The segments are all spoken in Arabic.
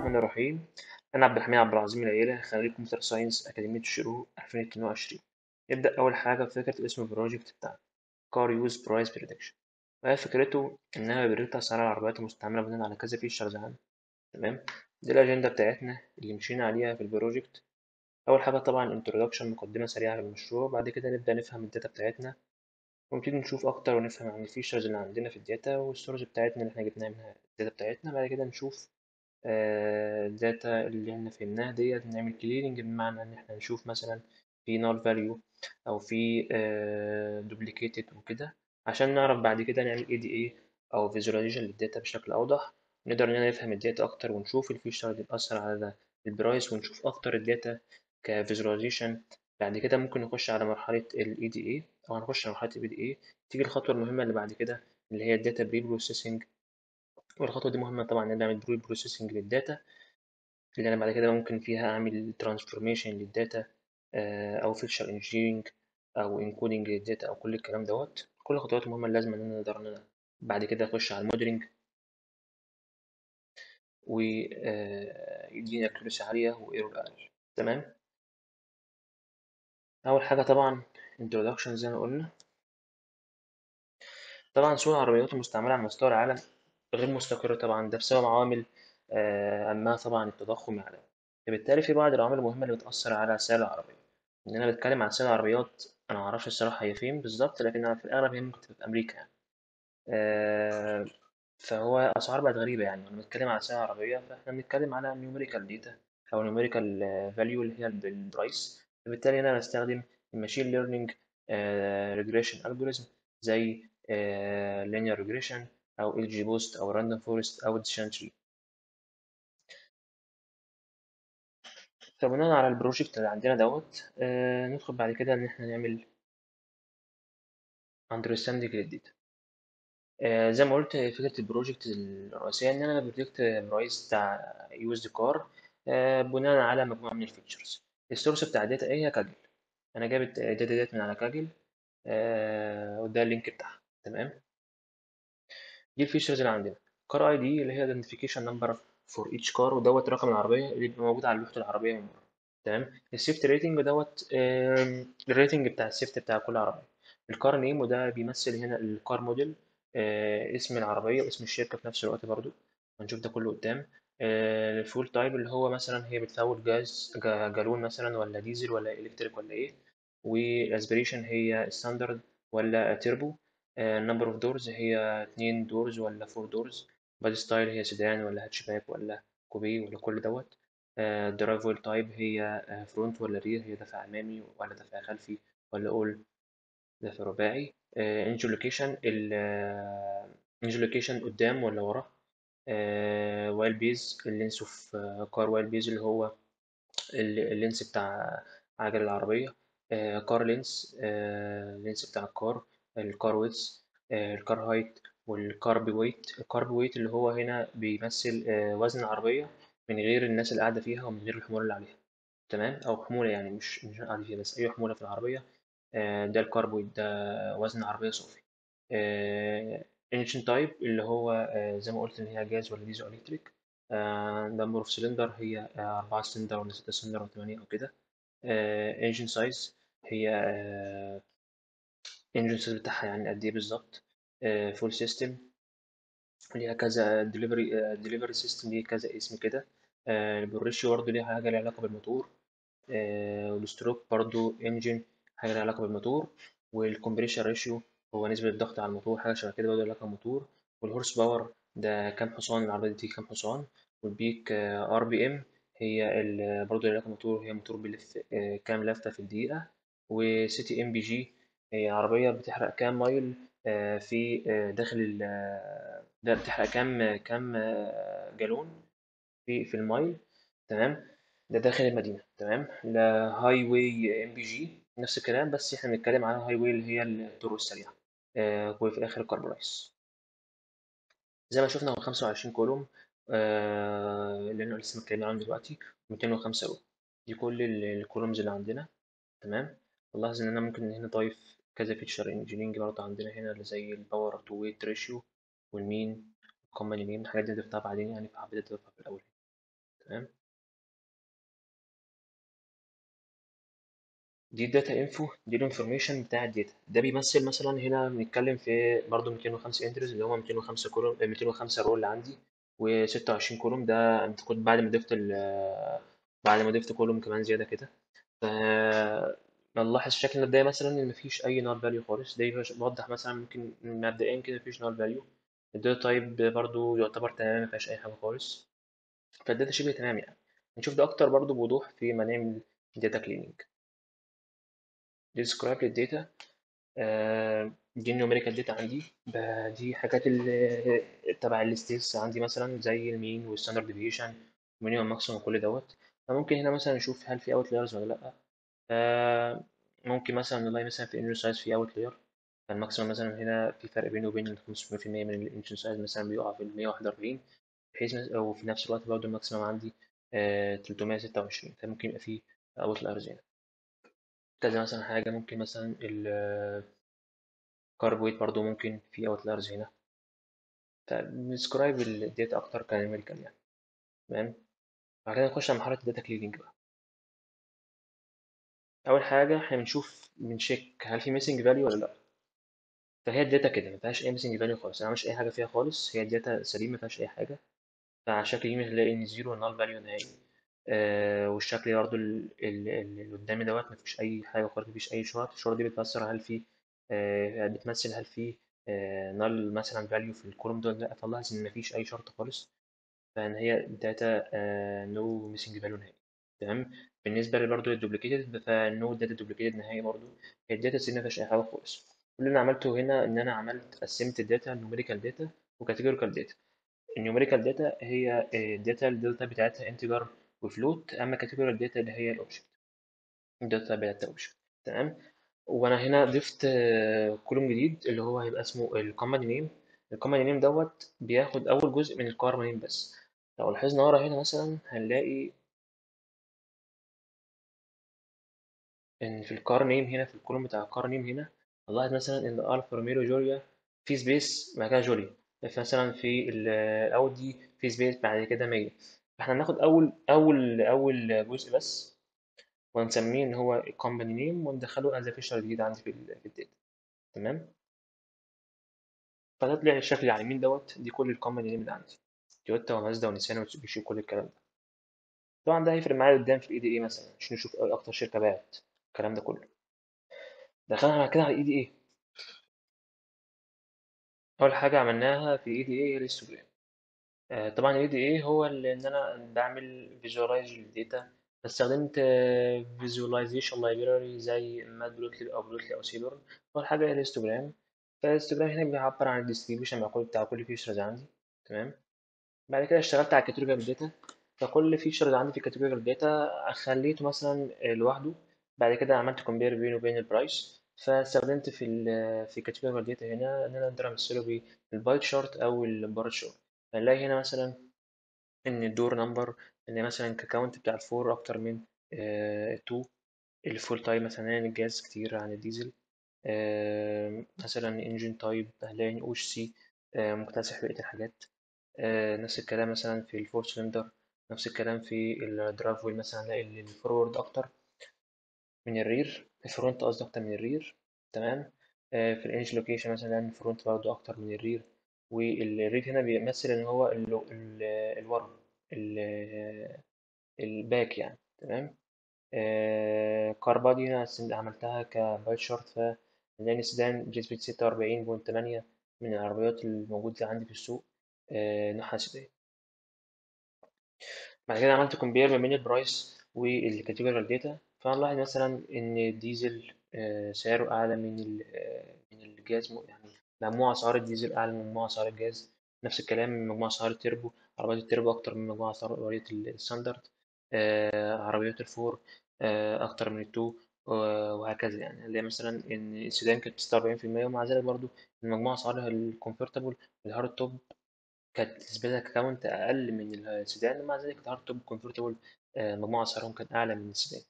الرحمن الرحيم. أنا عبد الحميد عبد العظيم العيلة، خريج كمبيوتر ساينس أكاديمية الشروق 2022. نبدأ أول حاجة بفكرة اسم البروجكت بتاعنا كار يوز برايس بريدكشن. وهي فكرته إنها بريدكت أسعار العربيات المستعملة بناء على كذا فيتشرز عنها. تمام. دي الأجندة بتاعتنا اللي مشينا عليها في البروجكت. أول حاجة طبعا انترودكشن، مقدمة سريعة للمشروع. بعد كده نبدأ نفهم الداتا بتاعتنا ونبتدي نشوف أكتر ونفهم عن الفيتشرز اللي عندنا في الداتا والسورس بتاعتنا اللي احنا جبناها منها الداتا بتاعتنا. بعد كده نشوف الداتا اللي احنا فهمناها ديت نعمل كليرنج، بمعنى ان احنا نشوف مثلا في null value او في duplicated وكده، عشان نعرف بعد كده نعمل ADA او visualization للداتا بشكل اوضح. نقدر اننا نفهم الداتا اكتر ونشوف الفيشر اللي بتأثر على البرايس ونشوف اكتر الداتا كفيجواليزيشن. بعد كده ممكن نخش على مرحلة ال EDA او هنخش على مرحلة ال EDA. تيجي الخطوة المهمة اللي بعد كده اللي هي الداتا بري بروسيسنج. والخطوة دي مهمة طبعا إن أنا أعمل بري بروسيسنج للداتا، اللي أنا بعد كده ممكن فيها أعمل ترانسفورميشن للداتا أو فيتشر انجينيرنج أو انكودنج للداتا أو كل الكلام دوت. كل الخطوات المهمة اللي لازم إن أنا أقدر إن أنا بعد كده أخش على الموديلنج ويديني أكيوريسي عالية وإيرور أقل. تمام. أول حاجة طبعا introduction زي ما قلنا. طبعا سوق العربيات المستعملة على مستوى العالم غير مستقر طبعا، ده بسبب عوامل أهمها طبعا التضخم العالمي. فبالتالي في بعض العوامل المهمة اللي بتأثر على سعر العربية. إن أنا بتكلم عن سعر العربيات، أنا معرفش الصراحة هي فين بالظبط، لكن أنا في الأغلب هي ممكن تبقى في أمريكا يعني. آه، فهو أسعار بقت غريبة يعني. لما بنتكلم على سعر العربية فإحنا بنتكلم على numerical data أو numerical value اللي هي البرايس. فبالتالي أنا بستخدم الماشين ليرنينج regression algorithm زي linear regression أو XGBoost أو random forest أو decision tree. فبناء على البروجكت اللي عندنا دوت ندخل بعد كده إن إحنا نعمل understanding للداتا. زي ما قلت فكرة البروجكت الرئيسية إن أنا بريدكت برايس بتاع يوزد كار بناء على مجموعة من الفيتشرز. السورس بتاع الداتا إيه؟ هي كاجل. أنا جايب الداتا ديت من على كاجل وده اللينك بتاعها. تمام. دي الفيتشرز اللي عندنا. كار اي دي اللي هي identification number for each car، ودوت رقم العربية اللي بيبقى موجود على لوحة العربية من بره. تمام. السيفت ريتنج دوت الريتنج بتاع السيفت بتاع كل عربية. الكار نيم وده بيمثل هنا الكار موديل، اسم العربية واسم الشركة في نفس الوقت برضو. هنشوف ده كله قدام. الفول تايب اللي هو مثلا هي بتفول جاز جالون مثلا ولا ديزل ولا الكتريك ولا ايه. والاسبريشن هي ستاندرد ولا تيربو. النمبر اوف دورز هي 2 دورز ولا 4 دورز. بادي ستايل هي سيدان ولا هاتشباك ولا كوبي ولا كل دوت. الدرايف ويل تايب هي فرونت ولا رير، هي دفع امامي ولا دفع خلفي ولا اول دفع رباعي. انجن لوكيشن انجن لوكيشن قدام ولا ورا. وايل بيز اللينس اوف كار وايل بيز اللي هو اللينس بتاع عجل العربية. كار لينس اللينس بتاع الكار. الكار ويدث. الكار هايت. والكارب ويت. الكارب ويت اللي هو هنا بيمثل وزن العربية من غير الناس اللي قاعدة فيها ومن غير الحمولة اللي عليها. تمام. أو حمولة يعني مش قاعدة فيها بس أي حمولة في العربية. ده الكارب ويت، ده وزن العربية صافي. انجن تايب اللي هو زي ما قلت إن هي جاز ولا ديزل إلكتريك. نمبر اوف سلندر هي 4 سلندر ولا 6 سلندر ولا 8 أو كده. انجن سايز هي انجن سايز بتاعها يعني قد ايه بالظبط. فول سيستم ليها كذا ديليفري سيستم ليه كذا اسم كده. البوريشيو برضه ليها حاجة ليها علاقة بالموتور. والستروك برضه انجن حاجة ليها علاقة بالموتور. والكمبريشن ريشيو هو نسبة الضغط على الموتور، حاجة شبه كده برضه ليها علاقة بالموتور. والهورس باور ده كام حصان العربية دي كام حصان. والبيك ار بي ام هي برضه ليها علاقة بالموتور، هي موتور بيلف كام لفة في الدقيقة. وسي تي ام بي جي هي عربية بتحرق كام مايل في داخل ده بتحرق كام جالون في المايل. تمام. ده داخل المدينة. تمام. لا هاي واي ام بي جي نفس الكلام، بس احنا بنتكلم عن هاي واي اللي هي الطرق السريعة. وفي الآخر الكربونايز. زي ما شفنا هو 25 كولوم اللي انا لسه متكلمين عنه دلوقتي. 205 رو. دي كل الكولومز اللي عندنا. تمام. نلاحظ ان انا ممكن هنا ضايف كذا فيتشر انجينيرنج برضه عندنا هنا اللي زي الباور تو ويت ريشيو والمين الكومن مين. الحاجات دي ضفتها بعدين يعني فحبيت اضيفها في الاول. تمام. دي الداتا انفو، دي الانفورميشن بتاع الداتا. ده بيمثل مثلا هنا بنتكلم في برضه 205 انترز اللي هم 205 كولوم، 205 رو اللي عندي، و26 كولوم. ده انت كنت بعد ما ضفت بعد ما ضفت كولوم كمان زياده كده. ف نلاحظ الشكل ده مثلا ان مفيش اي نال فاليو خالص. ده بيوضح مثلا ممكن مبدئيا كده مفيش نال فاليو. الداتا تايب برضه يعتبر تمام، مفيهاش اي حاجه خالص. فالداتا شبه تمام يعني. نشوف ده اكتر برضه بوضوح في ما نعمل داتا كليننج. ديسكرايب للداتا. دي النيوميريكال داتا عندي. دي حاجات اللي تبع الستيتس عندي مثلا زي المين والستاندرد ديفيشن ومينيمم ماكسيمم وكل دوت. فممكن هنا مثلا نشوف هل في اوت لايرز ولا لا. ممكن مثلا نلاقي مثلا في الانجن سايز في اوت لاير. فالماكسيمم مثلا هنا في فرق بينه وبين ال 500% من الانجن سايز مثلا بيقع في ال 141. بحيث وفي نفس الوقت برضه الماكسيمم عندي 326. فممكن يبقى في اوت لايرز هنا. كذا مثلا حاجة ممكن مثلا الكاربويت برضو ممكن في اوتلايرز هنا. فبنسكرايب الداتا اكتر كنيوميريكال يعني. تمام. بعد كده نخش على مرحلة الداتا كليننج بقى. اول حاجة احنا بنشيك هل في ميسنج فاليو ولا لا. فهي الداتا كده ما فيهاش اي ميسنج فاليو خالص، انا مش اي حاجة فيها خالص، هي الداتا سليمة ما فيهاش اي حاجة. فعلى الشكل يمين هنلاقي ان زيرو نال فاليو نهائي. والشكل برضه اللي قدامي دوت مفيش أي حاجة خالص، مفيش أي شرط. الشرط دي بتفسر هل في بتمثل هل في نال مثلا فاليو في الكولوم ده ولا لأ. فلاحظ إن مفيش أي شرط خالص. فإن هي داتا نو ميسنج فاليو نهائي. تمام. بالنسبة برضه للدوبليكيتد فنو داتا دوبليكيتد نهائي برضه. هي الداتا سي مفيهاش أي حاجة خالص. كل اللي أنا عملته هنا إن أنا قسمت الداتا نوميريكال داتا وكاتيجوريكال داتا. النيوميريكال داتا هي الداتا الدلتا بتاعتها انتجر وفلوت. اما كاتيجوري داتا اللي هي الاوبجكت، الدلتا بتاعتها اوبجكت. تمام. وانا هنا ضفت كولوم جديد اللي هو هيبقى اسمه الكومباني نيم. الكومباني نيم دوت بياخد اول جزء من الكار نيم بس. لو لاحظنا ورا هنا مثلا هنلاقي ان في الكار نيم هنا في الكولوم بتاع الكار نيم هنا هنلاحظ مثلا ان الفا روميرو جوليا في سبيس بعد كده جوليا. مثلا في الاودي في سبيس بعد كده 100. فاحنا هناخد اول جزء بس ونسميه ان هو company name وندخله از فيشر جديد عندي في الداتا. تمام. فتطلع الشكل اللي على اليمين دوت دي كل الكومباني نيم اللي عندي. تويوتا ومازدا ونيسان وميتسوبيشي وكل الكلام ده. طبعا ده هيفرق معايا قدام في الاي دي اي مثلا عشان نشوف ايه اكتر شركه باعت الكلام ده كله. دخلنا بعد كده على الاي دي اي. اول حاجه عملناها في الاي دي اي هي الهيستوجرام. طبعا الاي دي اي هو اللي ان انا بعمل فيجواليز للداتا. فاستخدمت فيجواليزيشن لايبراري زي مات بلوتلي او بلوتلي او سيبرن. اول حاجه هي الهيستوجرام. فالهيستوجرام هنا بيعبر عن الديستريبيوشن بتاع كل فيشرز عندي. تمام. بعد كده اشتغلت على الكاتيجوري داتا. فكل فيشر عندي في الكاتيجوري داتا خليته مثلا لوحده. بعد كده عملت كومبير بينه وبين البرايس. فاستخدمت في الكاتيجوري داتا هنا ان انا اقدر امثله بالباي تشارت او البار تشارت. هنلاقي هنا مثلا ان الدور نمبر، ان مثلا كاونت بتاع الفور اكتر من 2. الفول تايم مثلا يعني الجاز كتير عن الديزل. مثلا انجن تايب هنلاقي او اتش سي مكتسح بقية الحاجات. نفس الكلام مثلا في الفور سلندر. نفس الكلام في الدرايف ويل مثلا هنلاقي الفورورد اكتر من الرير، الفرونت قصدي اكتر من الرير. تمام. في الانج لوكيشن مثلا هنلاقي الفرونت برضه اكتر من الرير. والرير هنا بيمثل ان هو الورا، ال- الباك يعني. تمام. كاربادي هنا عملتها كباي شارت. فنلاقي سيدان جي سبيد 46.8 من العربيات الموجودة عندي في السوق نوعها سيدان. بعد كده عملت كومبير ما بين البرايس والكاتيجوري داتا. فنلاحظ مثلا ان الديزل سعره اعلى من الجاز. يعني مجموع اسعار الديزل اعلى من مجموع اسعار الجاز. نفس الكلام من مجموع اسعار التربو. عربيات التربو اكتر من مجموع اسعار عربيات الستاندرد. عربيات الفور اكتر من التو. وهكذا يعني. اللي هي مثلا ان السيدان كانت 46% ومع ذلك برضو المجموع اسعارها الكونفرتبل والهارد توب كانت بالنسبة لك كاونت أقل من السودان. ومع ذلك الهارد توب كونفرتبل مجموع أسعارهم كان أعلى من السودان.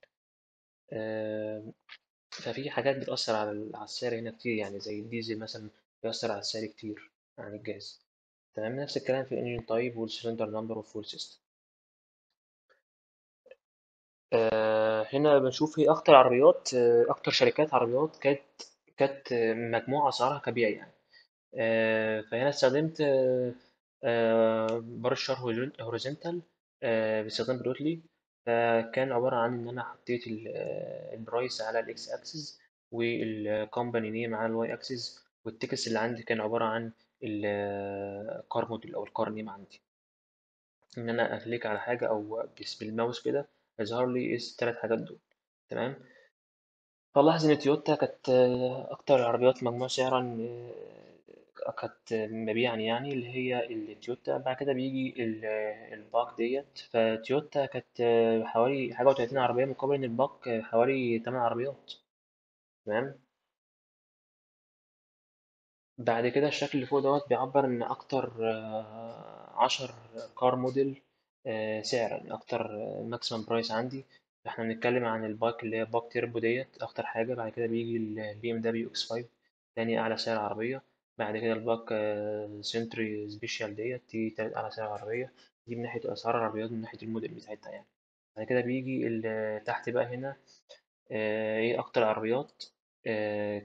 ففي حاجات بتأثر على السعر هنا كتير يعني زي الديزل مثلا بيأثر على السعر كتير عن الجاز. تمام. نفس الكلام في الانجن تايب والسلندر نمبر والفول سيستم. هنا بنشوف هي أكتر عربيات، أكتر شركات عربيات كانت مجموعة أسعارها كبيعة يعني. فهنا استخدمت بار الشار هوريزونتال باستخدام بلوتلي. فكان عبارة عن إن أنا حطيت البرايس على الإكس أكسس، والكومباني نيم على الواي أكسس، والتكست اللي عندي كان عبارة عن الكار موديل أو الكار نيم عندي. إن أنا أكليك على حاجة أو بس بالماوس كده يظهر لي التلات حاجات دول. تمام. فلاحظ إن تويوتا كانت أكتر العربيات مجموع سعرا، كانت مبيعا يعني، اللي هي التويوتا. بعد كده بيجي الباك ديت. فتويوتا كانت حوالي حاجة وتلاتين عربية، مقابل إن الباك حوالي 8 عربيات. تمام. بعد كده الشكل اللي فوق دوت بيعبر إن أكتر 10 كار موديل سعرا، يعني أكتر ماكسيمم برايس عندي. احنا بنتكلم عن الباك اللي هي باك تيربو ديت أكتر حاجة. بعد كده بيجي البي ام دبليو اكس 5، تاني أعلى سعر عربية. بعد كده الباك سنتري سبيشال ديت دي تالت أعلى سعر عربية. دي من ناحية أسعار العربيات، من ناحية الموديل بتاعتها يعني. بعد كده بيجي تحت بقى هنا ايه اكتر عربيات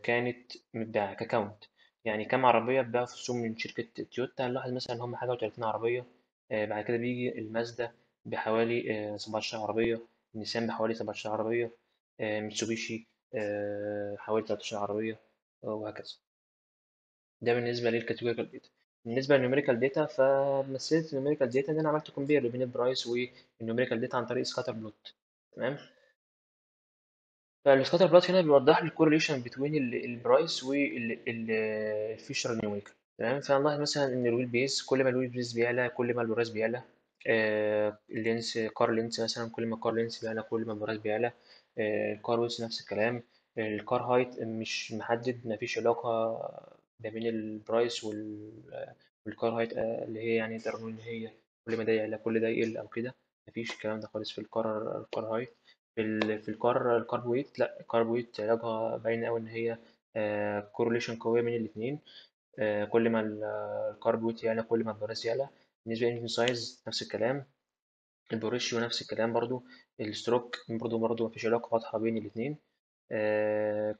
كانت متباعة ككاونت، يعني كام عربية اتباعوا في السوق من شركة تويوتا. هنلاحظ مثلا ان هم حاجة وتلاتين عربية. بعد كده بيجي المازدا بحوالي 17 عربية، النيسان بحوالي 17 عربية، ميتسوبيشي حوالي 13 عربية، وهكذا. ده بالنسبة للكاتيجوريكال داتا. بالنسبة للنيوميريكال داتا، فمثلت النيوميريكال داتا ان انا عملت كومبير بين البرايس والنيوميريكال داتا عن طريق سكاتر بلوت. تمام. فالسكاتر بلوت هنا بيوضح لي الكورليشن بين البرايس والفيشر نيوميريكال. تمام. فنلاحظ مثلا ان الويل بيز، كل ما الويل بيز بيعلى كل ما البرايس بيعلى. اللينس كار لينس مثلا، كل ما الكار لينس بيعلى كل ما البرايس بيعلى. الكار ويدث نفس الكلام. الكار هايت مش محدد، مفيش علاقة ما بين البرايس والكار هايت، اللي هي يعني نقدر نقول ان هي كل ما ده يعلى كل ده يقل او كده. مفيش الكلام ده خالص في الكار هايت. في الكاربويت، لا الكاربويت علاقة باينة أوي إن هي كورليشن قوية بين الاتنين. كل ما الكاربويت يعلى كل ما البراس يعلى. بالنسبة للإنجن سايز نفس الكلام. البوريشيو نفس الكلام برضو. الستروك برضو مفيش علاقة واضحة بين الاتنين.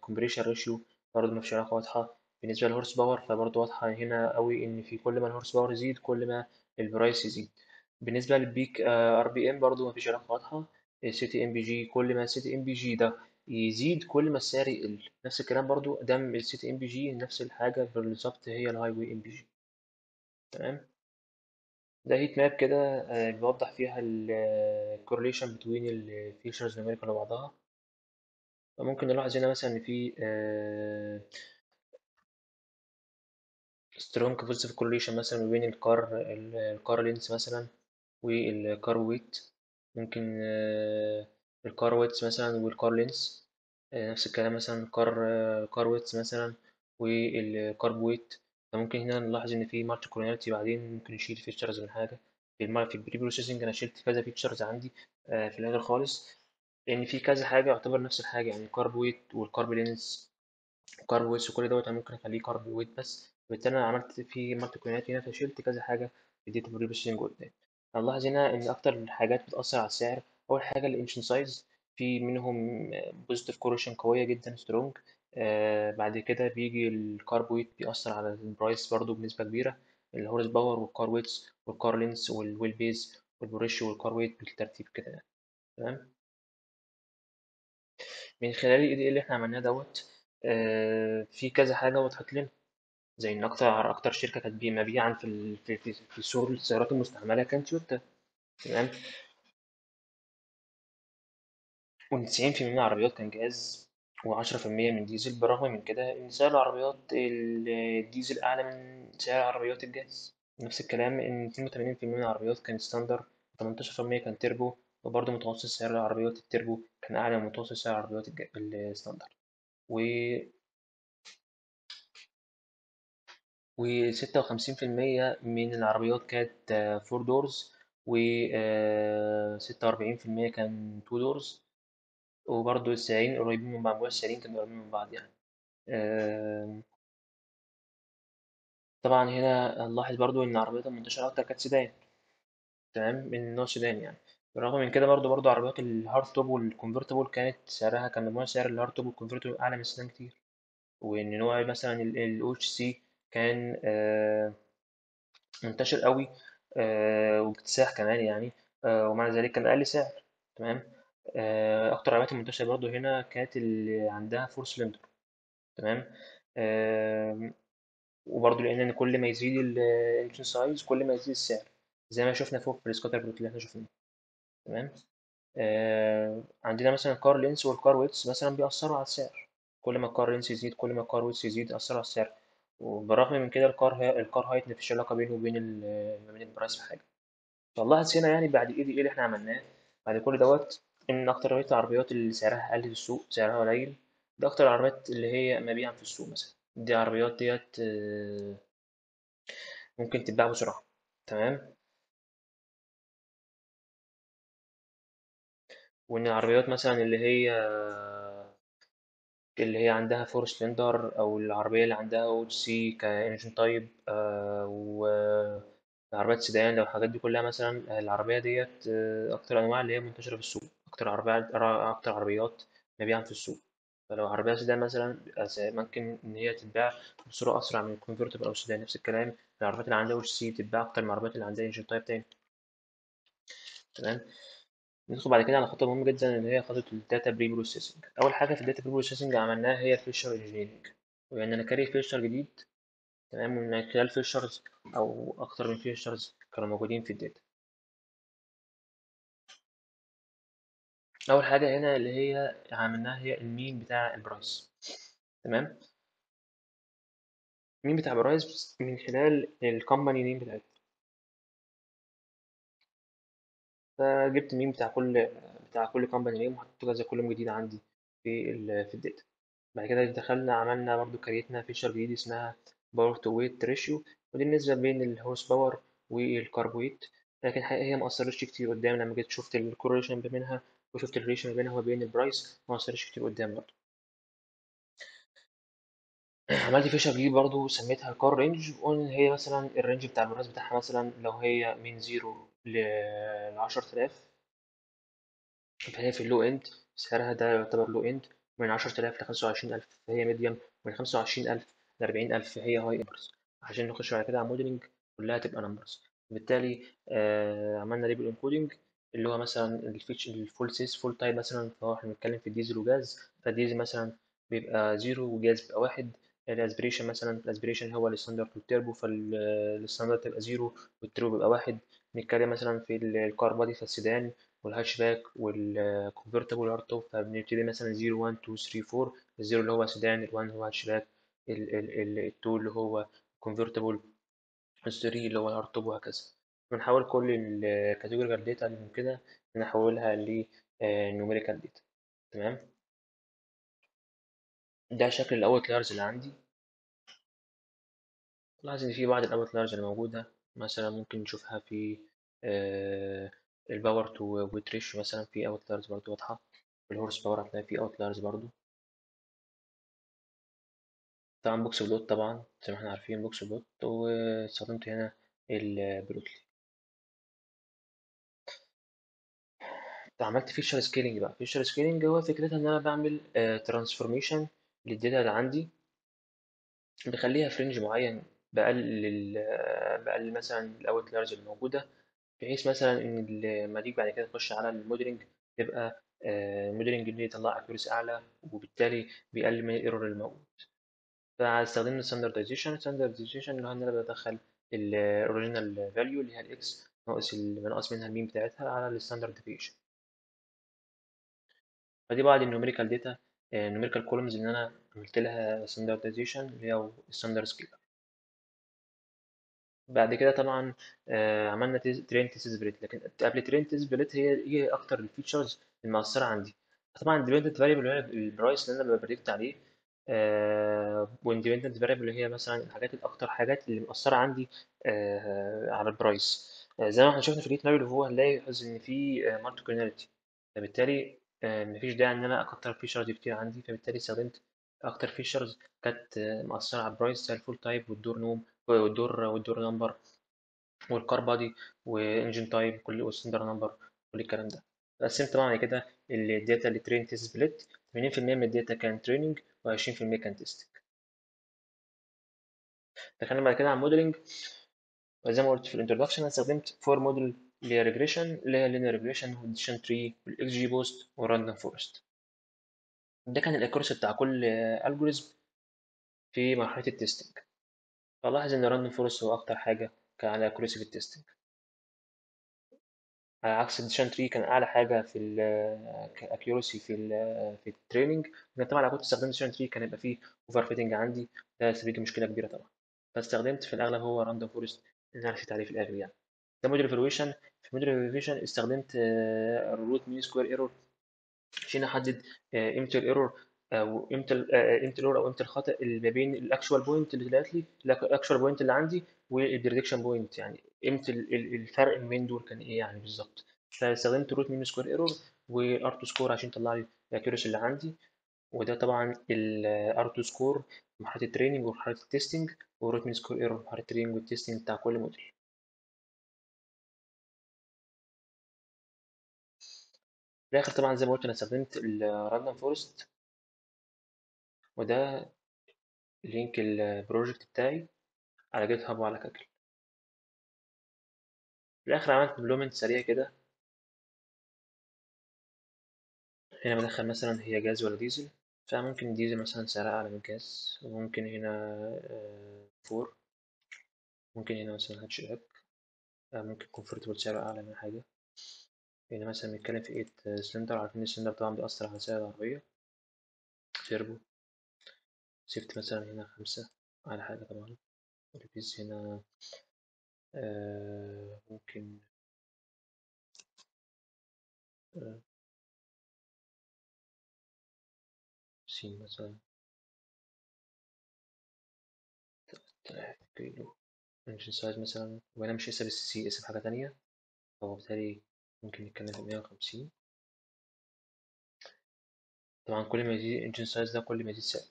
كومبريشن ريشيو برضو مفيش علاقة واضحة. بالنسبة للهورس باور فبرضو واضحة هنا قوي إن في كل ما الهورس باور يزيد كل ما البرايس يزيد. بالنسبة للبيك ار بي ام برضو مفيش علاقة واضحة. السي تي ام بي جي كل ما السي تي ام بي جي ده يزيد كل ما السعر يقل. نفس الكلام برضو دام السي تي ام بي جي نفس الحاجة بالظبط هي الهاي واي ام بي جي. تمام. ده هيت ماب كده بيوضح فيها الكورليشن بين الفيشرز نيوميريكال وبعضها. فممكن نلاحظ هنا مثلا ان في سترونج بوزيتيف كورليشن مثلا ما بين الكار لينس مثلا والكار ويت. ممكن الكار ويتس مثلا والكار لينس نفس الكلام. مثلا كار ويتس مثلا والكار ويت. فممكن هنا نلاحظ ان في مالتي كولوناليتي. بعدين ممكن نشيل فيتشرز من حاجه. في البري بروسيسنج انا شلت كذا فيتشرز عندي في الاخر خالص، لان في كذا حاجه يعتبر نفس الحاجه، يعني الكارب ويت والكارب لينس كارب ويتس وكل دوت انا ممكن اخليه كارب ويت بس. وبالتالي انا عملت فيه مالتي كولوناليتي هنا فشلت كذا حاجه في الداتا بري بروسيسنج قدام. هنلاحظ هنا ان اكتر الحاجات بتاثر على السعر اول حاجه الانشن سايز. في منهم بوزيتيف كوريشن قويه جدا سترونج. بعد كده بيجي الكارب ويت بيأثر على البرايس برضو بنسبه كبيره. الهورس باور والكار ويتس والكار لينس والويل بيز والبوريشيو والكار ويت بالترتيب كده يعني. تمام. من خلال الاي دي اللي احنا عملناه دوت في كذا حاجه وضحت لنا، زي ان اكتر شركه كانت مبيعا في سوق السيارات المستعمله كانت تويوتا. تمام. و90% من العربيات كان جاز، و10% من ديزل. بالرغم من كده ان سعر العربيات الديزل اعلى من سعر عربيات الجاز. نفس الكلام ان 82% من العربيات كان ستاندر، 18% كان تربو. وبرضه متوسط سعر العربيات التربو كان اعلى من متوسط سعر العربيات الستاندر. و و56% من العربيات كانت فور دورز، و46% كان تو دورز. وبرضه السعرين قريبين من بعض، السعرين كانوا قريبين من بعض يعني. آه، طبعا هنا هنلاحظ برضه إن العربيات المنتشرة أكتر كانت سيدان. تمام، من نوع سيدان يعني. بالرغم من كده برضو عربيات الهارد توب والكونفرتبل كانت سعرها، كان مجموع سعر الهارد توب والكونفرتبل أعلى من السيدان كتير. وإن نوع مثلا ال اتش سي كان منتشر قوي، واكتساح كمان يعني، ومع ذلك كان أقل سعر. تمام. أكتر العربيات المنتشرة برضو هنا كانت اللي عندها فور سلندر. تمام. آه، وبرضو لأن كل ما يزيد الانجن سايز كل ما يزيد السعر، زي ما شفنا فوق في السكوتر بلوت اللي احنا شفناه. تمام. عندنا مثلا الكار لينس والكار ويتس مثلا بيأثروا على السعر. كل ما الكار لينس يزيد كل ما الكار ويتس يزيد أثر على السعر. وبالرغم من كده الكار هايت مفيش علاقة بينه وبين ما بين البرايس في حاجة. فنلاحظ هنا يعني بعد ايه اللي احنا عملناه بعد كل دوت، ان اكتر العربيات اللي سعرها اقل في السوق سعرها قليل، ده اكتر العربيات اللي هي مبيعا في السوق. مثلا دي عربيات ديت ممكن تتباع بسرعة. تمام. وان العربيات مثلا اللي هي عندها فور سلندر، او العربيه اللي عندها او سي كانجن تايب، وعربيات سيدان، لو الحاجات دي كلها مثلا العربيه ديت اكتر انواع اللي هي منتشره في السوق، اكتر عربيات مبيعا في السوق. فلو عربيه سيدان مثلا ممكن ان هي تتباع بصوره اسرع من الكونفرتبل او سيدان. نفس الكلام العربيات اللي عندها سي تتباع اكتر من العربيات اللي عندها انجن تايب تاني. تمام. ندخل بعد كده على خطوة مهمة جدا اللي هي خطوة الداتا بري بروسيسنج. أول حاجة في الداتا بري بروسيسنج عملناها هي الفيشر انجينيرنج، وإن أنا كاري فيشر جديد. تمام. ومن خلال فيشرز أو أكتر من فيشرز كانوا موجودين في الداتا. أول حاجة هنا اللي هي عملناها هي المين بتاع البرايس. تمام. المين بتاع البرايس من خلال الكومباني نيم بتاعتها. فجبت المين بتاع كل كومباني نيم وحطيته كذا كولوم جديد عندي في الداتا. بعد كده دخلنا عملنا برضو كريتنا فيشر جديد اسمها باور تو ويت ريشيو، ودي النسبة بين الهورس باور والكارب ويت. لكن الحقيقة هي ما أثرتش كتير قدام لما جيت شفت الكورليشن ما بينها وشفت الريشيو ما بينها وبين البرايس، ما أثرتش كتير قدام برضو. عملت فيشر جديد برضو سميتها كار رينج، وقلنا إن هي مثلا الرينج بتاع البرايس بتاعها مثلا لو هي من 0 ل 10000، فهي في اللو اند، سعرها ده يعتبر لو اند. من 10000 ل 25000 فهي ميديوم، من 25000 ل 40000 هي هاي نمبرز. عشان نخش بعد كده على موديلنج كلها تبقى نمبرز. بالتالي عملنا ليبل انكودنج اللي هو مثلا الفيتش الفول سيس فول تايب مثلا، فهو احنا بنتكلم في الديزل وجاز، فالديزل مثلا بيبقى زيرو وجاز بيبقى واحد. الاسبريشن مثلا الاسبريشن هو الستاندرد والتربو، فالستاندرد تبقى زيرو والتربو بيبقى واحد. نتكلم مثلا في الكار بادي فالسيدان والهاتشباك والكونفرتبل هارد، فبنبتدي مثلا 0 1 2 3 4. الزيرو اللي هو سيدان، ال1 هو هاتشباك، ال2 اللي هو كونفرتبل، ال3 اللي هو هارد توب، وهكذا. بنحول كل الكاتيجوريكال داتا اللي من كده نحولها ل نوميريكال داتا. تمام. ده شكل الاوت لايرز اللي عندي. لاحظ ان في بعض الاوت لايرز اللي موجوده مثلا ممكن نشوفها في الباور تو ويت ريشيو. مثلا في اوت لايرز برضه واضحه. في الهورس باور هتلاقي في اوت لايرز برضه. طبعا بوكس بلوت، طبعا زي ما احنا عارفين بوكس بلوت، واستخدمت هنا البلوتلي. عملت فيشر سكيلينج بقى. فيشر سكيلينج هو فكرتها ان انا بعمل ترانسفورميشن للداتا اللي عندي، بخليها في رينج معين، بقلل مثلا الاوت لايرز اللي موجوده، بحيث مثلا ان لما تيجي بعد كده تخش على الموديلنج تبقى الموديلنج اللي يطلع اكيوريسي اعلى، وبالتالي بيقلل من الايرور الموجود. فاستخدمنا الستاندرديزيشن اللي هو ان انا بدخل الاوريجينال فاليو اللي هي الاكس ناقص بنقص منها المين بتاعتها على الستاندرد ديفيشن. فدي بعض النوميريكال داتا، النوميريكال كولومز اللي انا عملت لها ستاندرديزيشن اللي هي ستاندرد سكيل. بعد كده طبعا عملنا ترين تيست سبليت. لكن قبل ترين تيست سبليت هي اكتر الفيتشرز المؤثره عندي. طبعا الديبندنت فاريبل اللي هو البرايس اللي انا بريدكت عليه، والاندبندنت فاريبل اللي هي مثلا الاكتر حاجات اللي مؤثره عندي على البرايس. زي ما احنا شفنا في الهيت ماب اللي هو هنلاقي ان في مالتي كوناليتي. فبالتالي مفيش داعي ان انا اكتر فيشرز كتير عندي، فبالتالي استخدمت اكتر فيشرز كانت مؤثره على البرايس، زي الفول تايب والدور نوم والدور نمبر والكار بادي وانجن تايب كل والسندر نمبر كل الكلام ده. قسمت طبعا بعد كده الداتا لترين تيست سبليت. 80% من الداتا كان تريننج و20% كان تيست. دخلنا بعد كده على الموديلنج. وزي ما قلت في الانترودكشن انا استخدمت فور موديل اللي هي ريجريشن، اللي هي لينير ريجريشن والديسيشن تري والاكس جي بوست والراندوم فورست. ده كان الاكوريسي بتاع كل الجوريزم في مرحله التستنج. فلاحظ ان الراندوم فورست هو اكتر حاجه كان على اكوريسي في التستنج، على عكس الديسيشن تري كان اعلى حاجه في الاكيورسي في التريننج. لكن طبعا لو كنت استخدمت ديسيشن تري كان يبقى فيه اوفر فيتنج عندي، ده سبب لي مشكله كبيره طبعا. فاستخدمت في الاغلب هو راندوم فورست اللي انا رسيت عليه في الاخر يعني. ده موديل ايفالويشن. في موديل ايفالويشن استخدمت روت مين سكوير ايرور عشان احدد امتى الايرور او امتى الايرور او امتى الخطا اللي ما بين الاكشوال بوينت اللي طلعت لي، الاكشوال بوينت اللي عندي والبريدكشن بوينت، يعني امتى الفرق ما بين دول كان ايه يعني بالظبط. فاستخدمت روت مين سكوير ايرور وار 2 سكور عشان يطلع لي الاكيوريسي اللي عندي. وده طبعا الار 2 سكور مرحله التريننج ومرحله التستنج، وروت مين سكوير ايرور مرحله التريننج والتستنج بتاع كل موديل. في الاخر طبعا زي ما قلت انا استخدمت الراندوم فورست، وده لينك البروجكت بتاعي على جيت هاب وعلى كاكل. في الاخر عملت ديفلوبمنت سريع كده. هنا بدخل مثلا هي جاز ولا ديزل، فممكن ديزل مثلا سعرها اعلى من جاز، وممكن هنا فور، ممكن هنا مثلا هاتشباك، ممكن كونفرتبل سعره اعلى من حاجه. هنا مثلا بنتكلم في 8 سلندر، عارفين السلندر طبعا بيأثر على سعر العربيه. تيربو سيفت مثلا هنا 5 على حاجه طبعا. البيس هنا ممكن 50 مثلا 3000 كيلو. انجن سايز مثلا، وانا مش حسب السي اس بحاجه تانية، فهو بالتالي ممكن نتكلم في 150. طبعا كل ما يزيد الانجن سايز ده كل ما يزيد سعر.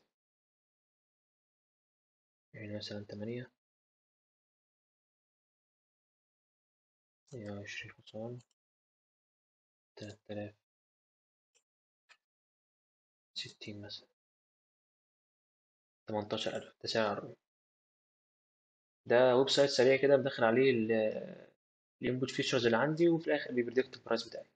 يعني مثلا 8، 120 حصان، 3060 مثلا، 18000 ده سعر عربي. ده ويب سايت سريع كده بدخل عليه الانبوت فيتشرز اللي عندي، وفي الاخر بيبريدكت البرايس بتاعي.